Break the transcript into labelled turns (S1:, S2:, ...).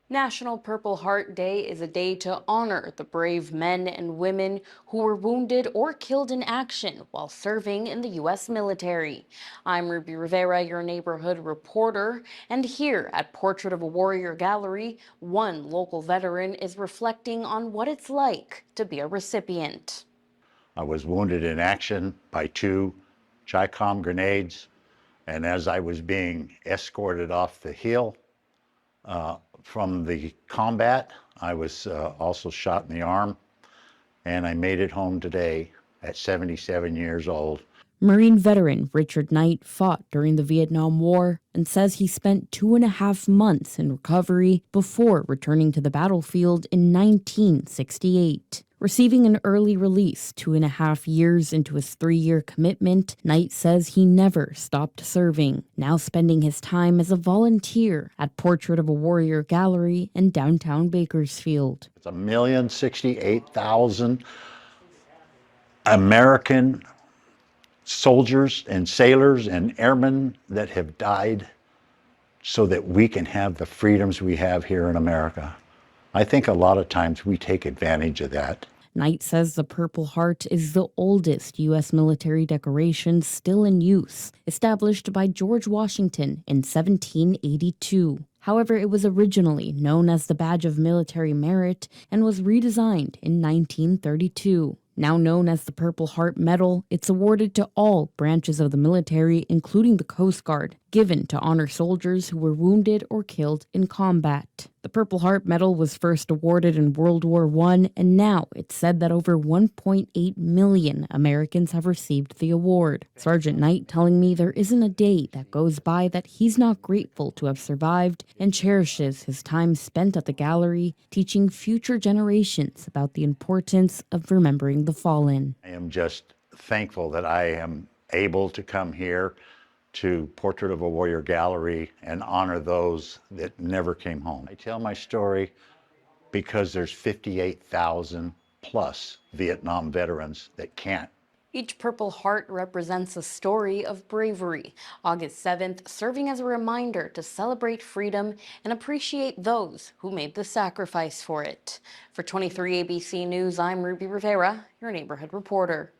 S1: National Purple Heart Day is a day to honor the brave men and women who were wounded or killed in action while serving in the U.S. military. I'm Ruby Rivera, your neighborhood reporter, and here at Portrait of a Warrior Gallery, one local veteran is reflecting on what it's like to be a recipient.
S2: I was wounded in action by two Chi-Com grenades, and as I was being escorted off the hill from the combat, I was also shot in the arm, and I made it home today at 77 years old.
S1: Marine veteran Richard Knight fought during the Vietnam War and says he spent 2.5 months in recovery before returning to the battlefield in 1968. Receiving an early release 2.5 years into his 3-year commitment, Knight says he never stopped serving, now spending his time as a volunteer at Portrait of a Warrior Gallery in downtown Bakersfield.
S2: It's 1,068,000 American soldiers and sailors and airmen that have died so that we can have the freedoms we have here in America. I think a lot of times we take advantage of that.
S1: Knight says the Purple Heart is the oldest U.S. military decoration still in use, established by George Washington in 1782. However, it was originally known as the Badge of Military Merit and was redesigned in 1932. Now known as the Purple Heart Medal, it's awarded to all branches of the military, including the Coast Guard, given to honor soldiers who were wounded or killed in combat. The Purple Heart Medal was first awarded in World War I, and now it's said that over 1.8 million Americans have received the award. Sergeant Knight telling me there isn't a day that goes by that he's not grateful to have survived and cherishes his time spent at the gallery teaching future generations about the importance of remembering the fallen.
S2: I am just thankful that I am able to come here to Portrait of a Warrior Gallery and honor those that never came home. I tell my story because there's 58,000 plus Vietnam veterans that can't.
S1: Each Purple Heart represents a story of bravery. August 7th, serving as a reminder to celebrate freedom and appreciate those who made the sacrifice for it. For 23 ABC News, I'm Ruby Rivera, your neighborhood reporter.